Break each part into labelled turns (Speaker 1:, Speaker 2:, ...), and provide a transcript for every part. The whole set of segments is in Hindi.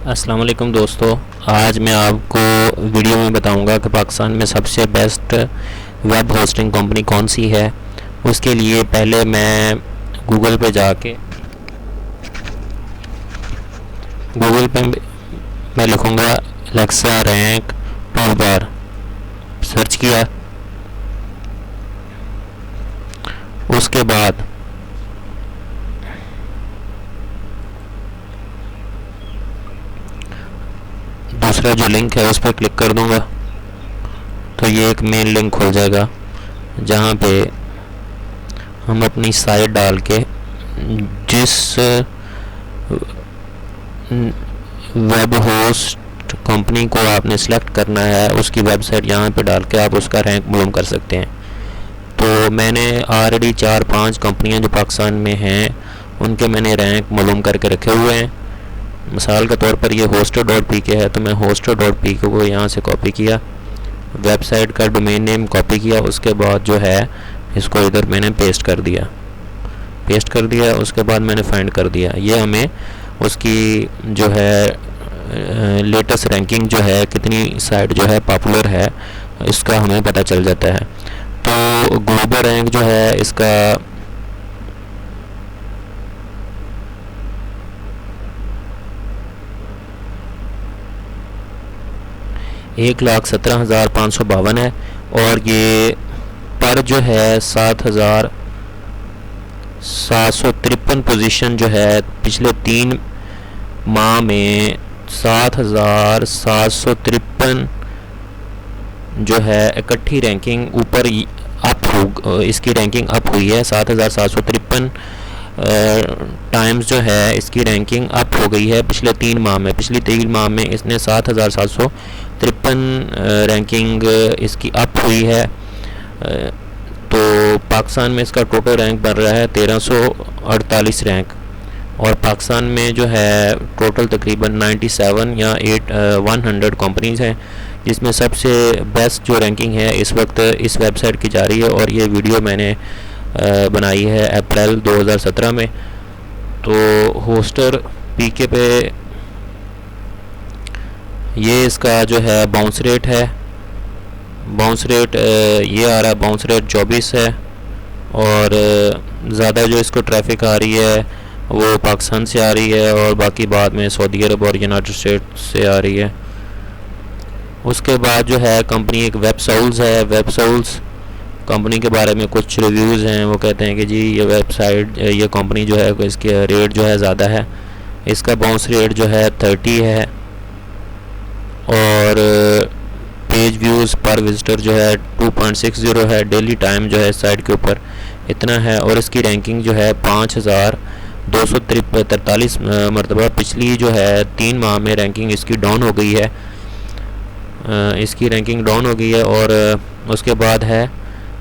Speaker 1: अस्सलाम वालेकुम दोस्तों। आज मैं आपको वीडियो में बताऊंगा कि पाकिस्तान में सबसे बेस्ट वेब होस्टिंग कंपनी कौन सी है। उसके लिए पहले मैं गूगल पे जाके गूगल पे मैं लिखूंगा Alexa rank tool bar, search किया। उसके बाद दूसरा जो लिंक है उस पर क्लिक कर दूंगा तो ये एक मेन लिंक खुल जाएगा जहाँ पे हम अपनी साइट डाल के जिस वेब होस्ट कंपनी को आपने सेलेक्ट करना है उसकी वेबसाइट यहाँ पे डाल के आप उसका रैंक मालूम कर सकते हैं। तो मैंने ऑलरेडी 4-5 कंपनियाँ जो पाकिस्तान में हैं उनके मैंने रैंक मालूम करके रखे हुए हैं। मिसाल के तौर पर ये hoster.pk है तो मैं hoster.pk को यहाँ से कॉपी किया, वेबसाइट का डोमेन नेम कॉपी किया, उसके बाद जो है इसको इधर मैंने पेस्ट कर दिया। उसके बाद मैंने फाइंड कर दिया। ये हमें उसकी जो है लेटेस्ट रैंकिंग जो है कितनी साइट जो है पॉपुलर है इसका हमें पता चल जाता है। तो ग्लोबल रैंक जो है इसका 1,17,552 है और ये पर जो है 7,753 पोजीशन जो है पिछले 3 माह में 7,753 जो है इकट्ठी रैंकिंग ऊपर इसकी रैंकिंग अप हुई है। 7,753 टाइम्स जो है इसकी रैंकिंग अप हो गई है पिछले 3 माह में। पिछले 3 माह में इसने 7,753 रैंकिंग इसकी अप हुई है। तो पाकिस्तान में इसका टोटल रैंक बन रहा है 1348 रैंक और पाकिस्तान में जो है टोटल तकरीबन 97 या 100 कंपनीज़ हैं जिसमें सबसे बेस्ट जो रैंकिंग है इस वक्त इस वेबसाइट की जा रही है। और ये वीडियो मैंने बनाई है अप्रैल 2017 में। तो होस्टर पीके पे ये इसका जो है बाउंस रेट है, ये आ रहा है बाउंस रेट 24 है और ज़्यादा जो इसको ट्रैफिक आ रही है वो पाकिस्तान से आ रही है और बाकी बाद में सऊदी अरब और यूनाइटेड स्टेट से आ रही है। उसके बाद जो है कंपनी एक वेबसाउल्स है। वेबसाउल्स कंपनी के बारे में कुछ रिव्यूज़ हैं, वो कहते हैं कि जी ये कंपनी जो है इसके रेट जो है ज़्यादा है। इसका बाउंस रेट जो है 30 है और पेज व्यूज़ पर विजिटर जो है 2.60 है। डेली टाइम जो है साइट के ऊपर इतना है और इसकी रैंकिंग जो है 5,243 मरतबा पिछली जो है 3 माह में रैंकिंग इसकी डाउन हो गई है। और उसके बाद है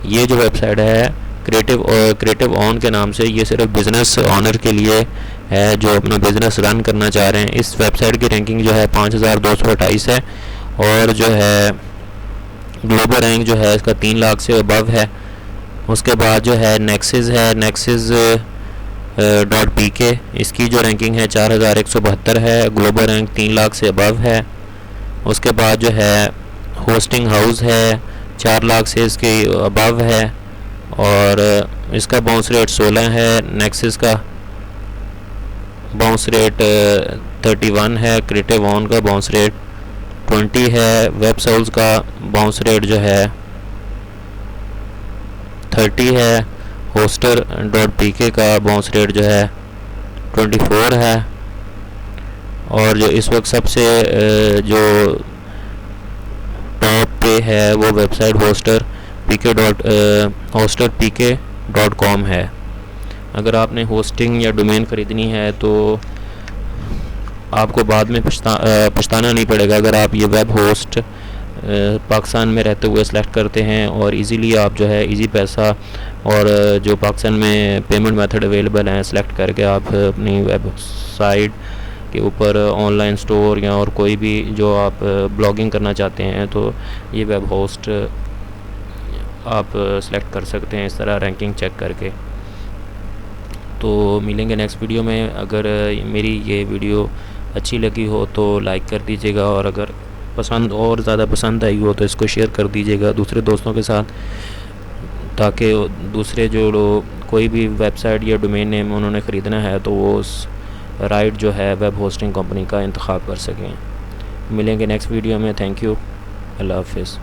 Speaker 1: ये जो वेबसाइट है क्रिएटिव ऑन के नाम से, ये सिर्फ बिज़नेस ऑनर के लिए है जो अपना बिज़नेस रन करना चाह रहे हैं। इस वेबसाइट की रैंकिंग जो है 5,228 है और जो है ग्लोबल रैंक जो है इसका 3 लाख से अबव है। उसके बाद जो है नेक्सिस है, nexiz.pk, इसकी जो रैंकिंग है 4,172 है, ग्लोबल रैंक 3 लाख से अबव है। उसके बाद जो है होस्टिंग हाउस है 4 लाख से इसके अबव है और इसका बाउंस रेट 16 है। नेक्सिस का बाउंस रेट 31 है। क्रिएटिव ऑन का बाउंस रेट 20 है। वेबसाउल्स का बाउंस रेट जो है 30 है। होस्टर.pk का बाउंस रेट जो है 24 है और जो इस वक्त सबसे जो टॉप पे है वो वेबसाइट hosterpk.com है। अगर आपने होस्टिंग या डोमेन ख़रीदनी है तो आपको बाद में पछताना नहीं पड़ेगा अगर आप ये वेब होस्ट पाकिस्तान में रहते हुए सेलेक्ट करते हैं और इजीली आप जो है इजी पैसा और जो पाकिस्तान में पेमेंट मेथड अवेलेबल हैं सेलेक्ट करके आप अपनी वेबसाइट के ऊपर ऑनलाइन स्टोर या और कोई भी जो आप ब्लॉगिंग करना चाहते हैं तो ये वेब होस्ट आप सेलेक्ट कर सकते हैं इस तरह रैंकिंग चेक करके। तो मिलेंगे नेक्स्ट वीडियो में। अगर मेरी ये वीडियो अच्छी लगी हो तो लाइक कर दीजिएगा, और अगर पसंद और ज़्यादा पसंद आई हो तो इसको शेयर कर दीजिएगा दूसरे दोस्तों के साथ, ताकि दूसरे जो लोग कोई भी वेबसाइट या डोमेन नेम उन्होंने ख़रीदना है तो वो उस राइट जो है वेब होस्टिंग कंपनी का इंतखाब कर सकें। मिलेंगे नेक्स्ट वीडियो में। Thank you. अल्लाह हाफिज़।